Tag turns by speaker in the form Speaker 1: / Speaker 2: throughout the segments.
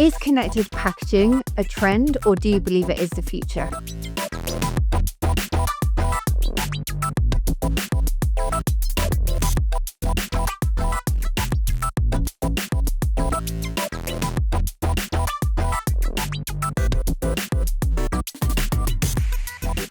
Speaker 1: Is connected packaging a trend, or do you believe it is the future?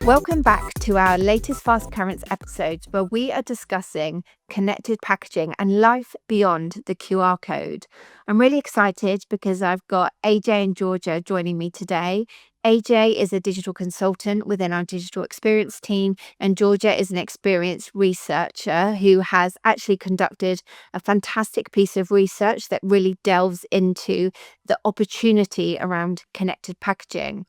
Speaker 1: Welcome back to our latest Fast Currents episodes, where we are discussing connected packaging and life beyond the QR code. I'm really excited because I've got AJ and Georgia joining me today. AJ is a digital consultant within our digital experience team, and Georgia is an experienced researcher who has actually conducted a fantastic piece of research that really delves into the opportunity around connected packaging.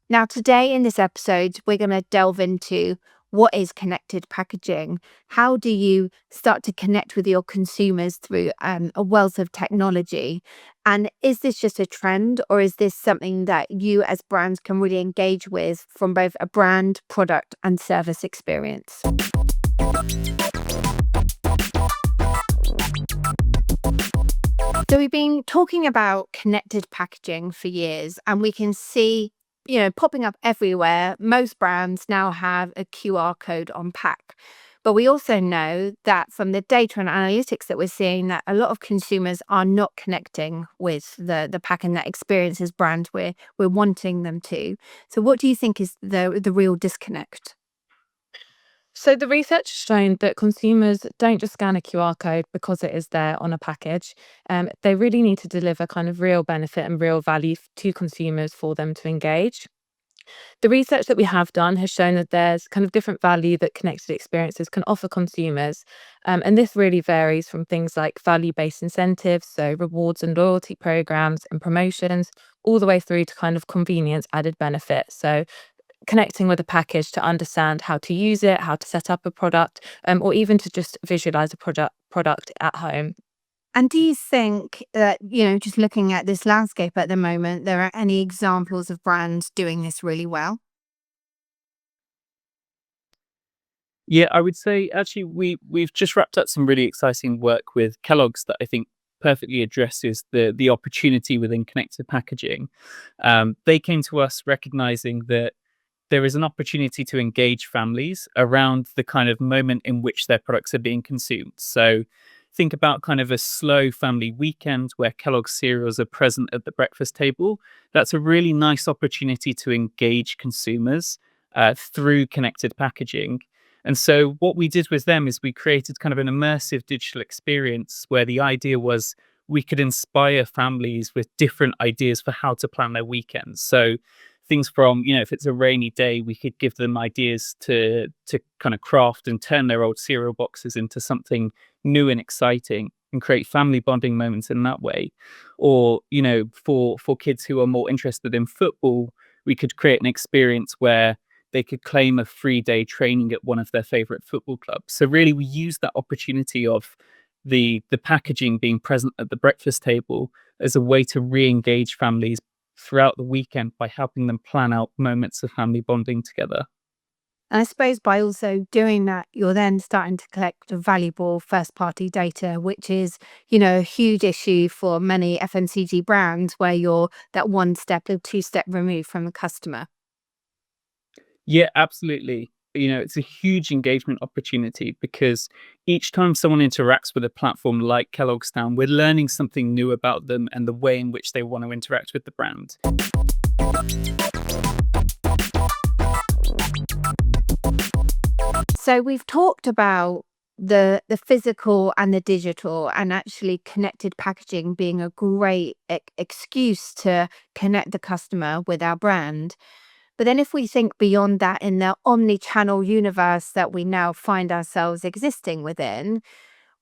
Speaker 1: Now, today in this episode, we're going to delve into what is connected packaging. How do you start to connect with your consumers through a wealth of technology? And is this just a trend, or is this something that you as brands can really engage with from both a brand, product, and service experience? So we've been talking about connected packaging for years, and we can see popping up everywhere. Most brands now have a QR code on pack. But we also know that from the data and analytics that we're seeing, that a lot of consumers are not connecting with the pack and that experience as brand we're wanting them to. So what do you think is the real disconnect?
Speaker 2: So the research has shown that consumers don't just scan a QR code because it is there on a package. They really need to deliver kind of real benefit and real value to consumers for them to engage. The research that we have done has shown that there's kind of different value that connected experiences can offer consumers. And this really varies from things like value-based incentives, so rewards and loyalty programs and promotions, all the way through to kind of convenience added benefits. So connecting with a package to understand how to use it, how to set up a product, or even to just visualize a product at home.
Speaker 1: And do you think that, just looking at this landscape at the moment, there are any examples of brands doing this really well?
Speaker 3: Yeah, I would say actually we've just wrapped up some really exciting work with Kellogg's that I think perfectly addresses the opportunity within connected packaging. They came to us recognizing that there is an opportunity to engage families around the kind of moment in which their products are being consumed. So think about kind of a slow family weekend where Kellogg's cereals are present at the breakfast table. That's a really nice opportunity to engage consumers through connected packaging. And so what we did with them is we created kind of an immersive digital experience where the idea was we could inspire families with different ideas for how to plan their weekends. So things from, if it's a rainy day, we could give them ideas to kind of craft and turn their old cereal boxes into something new and exciting and create family bonding moments in that way. Or, for kids who are more interested in football, we could create an experience where they could claim a free day training at one of their favorite football clubs. So really we use that opportunity of the packaging being present at the breakfast table as a way to re-engage families throughout the weekend by helping them plan out moments of family bonding together.
Speaker 1: And I suppose by also doing that, you're then starting to collect valuable first party data, which is, a huge issue for many FMCG brands where you're that one step or two step removed from the customer.
Speaker 3: Yeah, absolutely. It's a huge engagement opportunity because each time someone interacts with a platform like Kellogg's Town, we're learning something new about them and the way in which they want to interact with the brand.
Speaker 1: So we've talked about the physical and the digital, and actually connected packaging being a great excuse to connect the customer with our brand. But then if we think beyond that in the omni-channel universe that we now find ourselves existing within,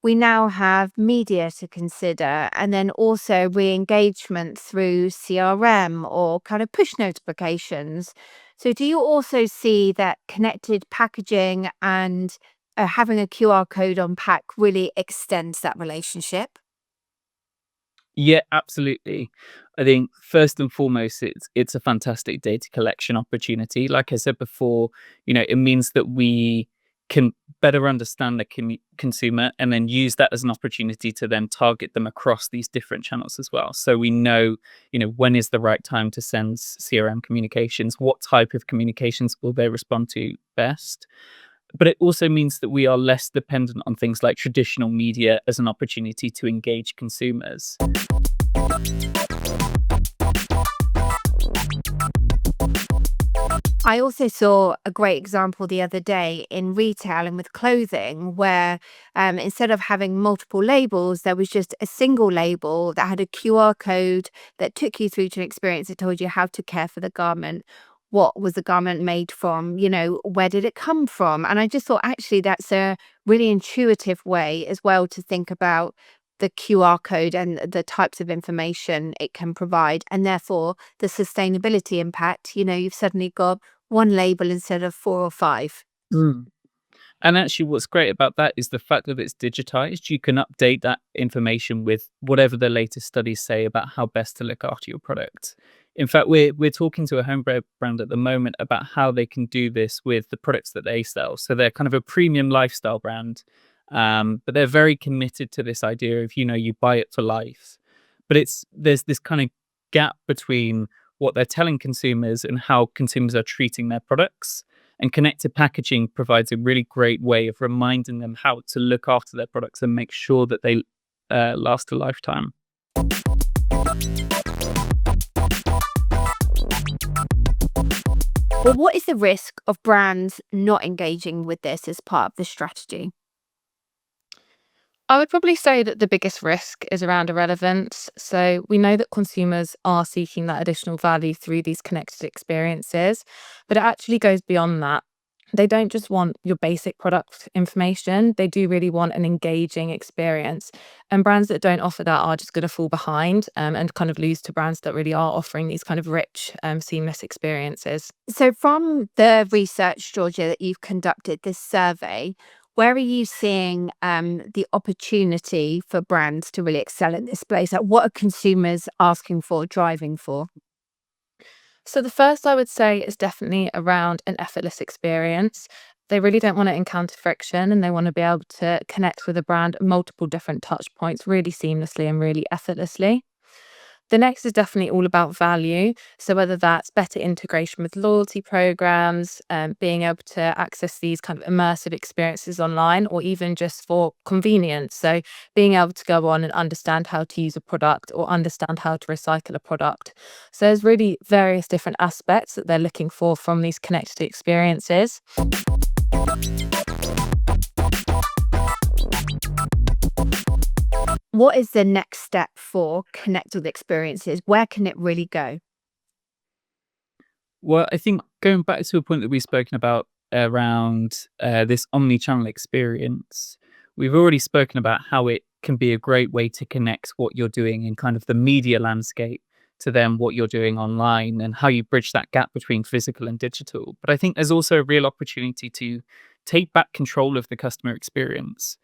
Speaker 1: we now have media to consider, and then also re-engagement through CRM or kind of push notifications. So do you also see that connected packaging and having a QR code on pack really extends that relationship?
Speaker 3: Yeah, absolutely. I think first and foremost, it's a fantastic data collection opportunity. Like I said before, it means that we can better understand the consumer and then use that as an opportunity to then target them across these different channels as well. So we know, when is the right time to send CRM communications, what type of communications will they respond to best. But it also means that we are less dependent on things like traditional media as an opportunity to engage consumers.
Speaker 1: I also saw a great example the other day in retail and with clothing where instead of having multiple labels, there was just a single label that had a QR code that took you through to an experience that told you how to care for the garment. What was the garment made from? Where did it come from? And I just thought actually that's a really intuitive way as well to think about the QR code and the types of information it can provide, and therefore the sustainability impact. You've suddenly got one label instead of 4 or 5.
Speaker 3: Mm. And actually, what's great about that is the fact that it's digitized. You can update that information with whatever the latest studies say about how best to look after your product. In fact, we're talking to a home brand at the moment about how they can do this with the products that they sell. So they're kind of a premium lifestyle brand, but they're very committed to this idea of you buy it for life. But there's this kind of gap between what they're telling consumers and how consumers are treating their products. And connected packaging provides a really great way of reminding them how to look after their products and make sure that they last a lifetime.
Speaker 1: Well, what is the risk of brands not engaging with this as part of the strategy?
Speaker 2: I would probably say that the biggest risk is around irrelevance. So we know that consumers are seeking that additional value through these connected experiences, but it actually goes beyond that. They don't just want your basic product information, they do really want an engaging experience. And brands that don't offer that are just going to fall behind and kind of lose to brands that really are offering these kind of rich, seamless experiences.
Speaker 1: So, from the research, Georgia, that you've conducted this survey, where are you seeing the opportunity for brands to really excel in this space? Like, what are consumers asking for, driving for?
Speaker 2: So the first I would say is definitely around an effortless experience. They really don't want to encounter friction and they want to be able to connect with a brand at multiple different touch points really seamlessly and really effortlessly. The next is definitely all about value. So whether that's better integration with loyalty programs, being able to access these kind of immersive experiences online, or even just for convenience. So being able to go on and understand how to use a product or understand how to recycle a product. So there's really various different aspects that they're looking for from these connected experiences.
Speaker 1: What is the next step for connected experiences? Where can it really go?
Speaker 3: Well, I think going back to a point that we've spoken about around this omni-channel experience, we've already spoken about how it can be a great way to connect what you're doing in kind of the media landscape to then what you're doing online and how you bridge that gap between physical and digital. But I think there's also a real opportunity to take back control of the customer experience.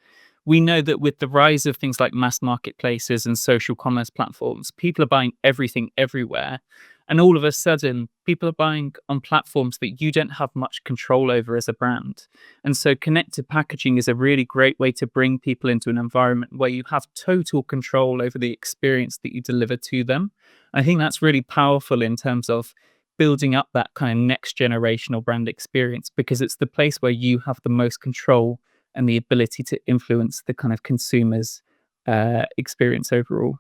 Speaker 3: We know that with the rise of things like mass marketplaces and social commerce platforms, people are buying everything everywhere. And all of a sudden, people are buying on platforms that you don't have much control over as a brand. And so connected packaging is a really great way to bring people into an environment where you have total control over the experience that you deliver to them. I think that's really powerful in terms of building up that kind of next generational brand experience, because it's the place where you have the most control and the ability to influence the kind of consumer's experience overall.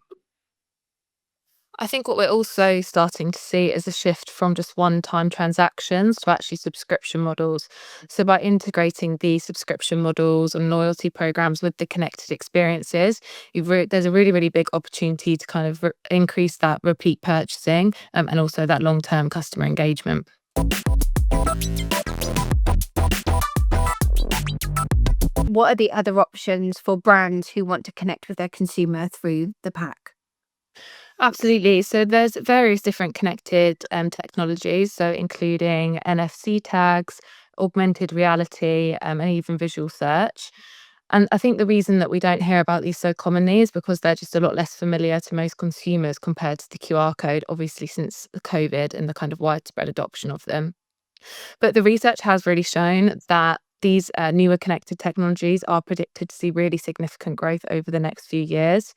Speaker 2: I think what we're also starting to see is a shift from just one-time transactions to actually subscription models. So by integrating these subscription models and loyalty programs with the connected experiences, there's a really, really big opportunity to kind of increase that repeat purchasing and also that long-term customer engagement.
Speaker 1: What are the other options for brands who want to connect with their consumer through the pack?
Speaker 2: Absolutely. So there's various different connected technologies, so including NFC tags, augmented reality, and even visual search. And I think the reason that we don't hear about these so commonly is because they're just a lot less familiar to most consumers compared to the QR code, obviously since the COVID and the kind of widespread adoption of them. But the research has really shown that these newer connected technologies are predicted to see really significant growth over the next few years.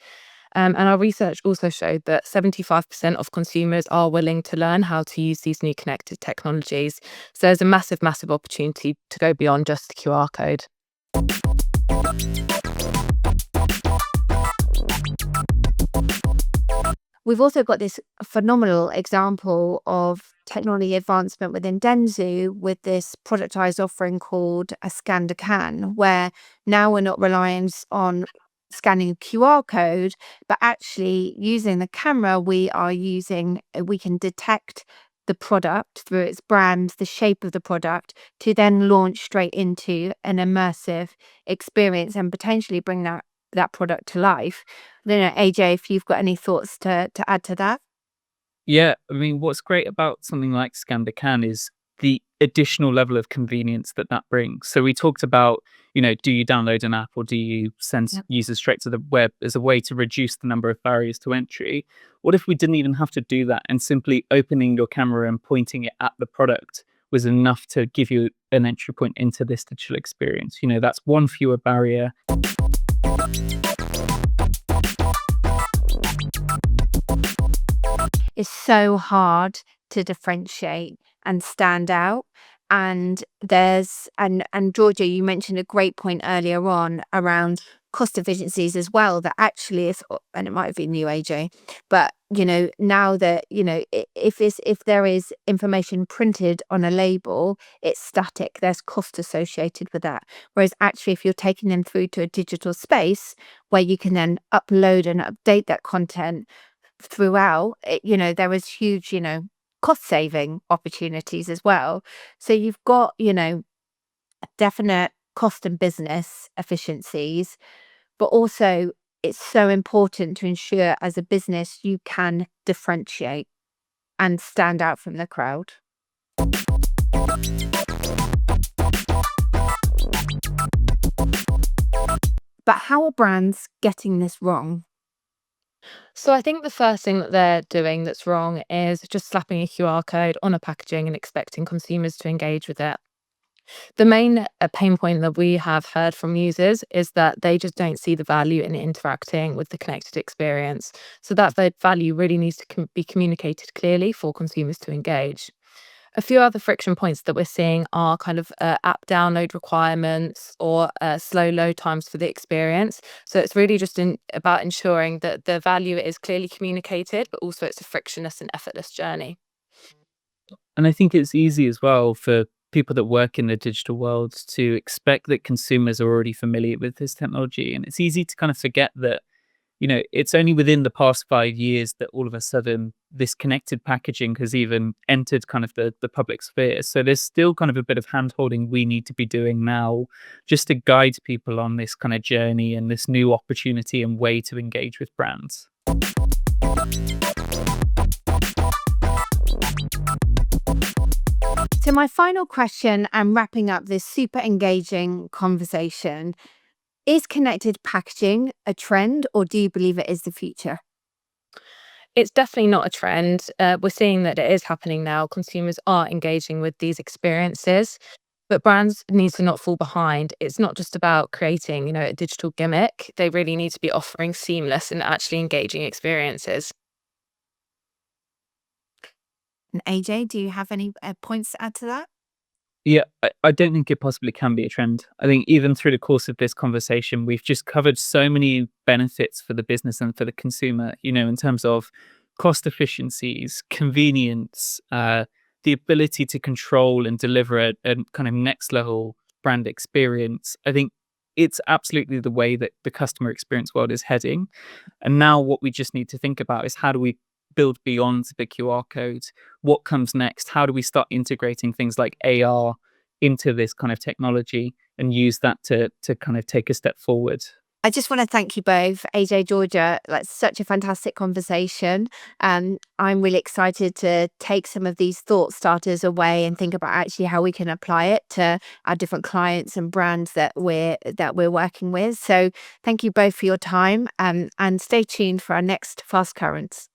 Speaker 2: And our research also showed that 75% of consumers are willing to learn how to use these new connected technologies. So there's a massive, massive opportunity to go beyond just the QR code.
Speaker 1: We've also got this phenomenal example of technology advancement within Dentsu with this productized offering called a Scan to Can, where now we're not reliant on scanning a QR code, but actually using the camera, we can detect the product through its brand, the shape of the product, to then launch straight into an immersive experience and potentially bring that product to life. I don't know, AJ, if you've got any thoughts to add to that.
Speaker 3: Yeah, I mean, what's great about something like Scan to Can is the additional level of convenience that that brings. So we talked about, do you download an app or do you send
Speaker 1: Yep.
Speaker 3: users straight to the web as a way to reduce the number of barriers to entry? What if we didn't even have to do that and simply opening your camera and pointing it at the product was enough to give you an entry point into this digital experience? That's one fewer barrier.
Speaker 1: It's so hard to differentiate and stand out. And Georgia, you mentioned a great point earlier on around cost efficiencies as well, that actually and it might have been you, AJ, but now that if there is information printed on a label, it's static, there's cost associated with that. Whereas actually if you're taking them through to a digital space where you can then upload and update that content throughout, there was huge, cost saving opportunities as well. So you've got, definite cost and business efficiencies, but also it's so important to ensure as a business you can differentiate and stand out from the crowd. But how are brands getting this wrong?
Speaker 2: So I think the first thing that they're doing that's wrong is just slapping a QR code on a packaging and expecting consumers to engage with it. The main pain point that we have heard from users is that they just don't see the value in interacting with the connected experience. So that value really needs to be communicated clearly for consumers to engage. A few other friction points that we're seeing are kind of app download requirements or slow load times for the experience. So it's really just about ensuring that the value is clearly communicated, but also it's a frictionless and effortless journey.
Speaker 3: And I think it's easy as well for people that work in the digital world to expect that consumers are already familiar with this technology. And it's easy to kind of forget that, it's only within the past 5 years that all of a sudden this connected packaging has even entered kind of the public sphere. So there's still kind of a bit of hand-holding we need to be doing now just to guide people on this kind of journey and this new opportunity and way to engage with brands.
Speaker 1: So my final question, and wrapping up this super engaging conversation, is connected packaging a trend, or do you believe it is the future?
Speaker 2: It's definitely not a trend. We're seeing that it is happening now. Consumers are engaging with these experiences, but brands need to not fall behind. It's not just about creating, a digital gimmick. They really need to be offering seamless and actually engaging experiences.
Speaker 1: And AJ, do you have any points to add to that?
Speaker 3: Yeah, I don't think it possibly can be a trend. I think even through the course of this conversation, we've just covered so many benefits for the business and for the consumer, in terms of cost efficiencies, convenience, the ability to control and deliver a kind of next level brand experience. I think it's absolutely the way that the customer experience world is heading. And now what we just need to think about is how do we build beyond the QR code? What comes next? How do we start integrating things like AR into this kind of technology and use that to kind of take a step forward?
Speaker 1: I just want to thank you both, AJ, Georgia. That's such a fantastic conversation. I'm really excited to take some of these thought starters away and think about actually how we can apply it to our different clients and brands that we're working with. So thank you both for your time, and stay tuned for our next Fast Currents.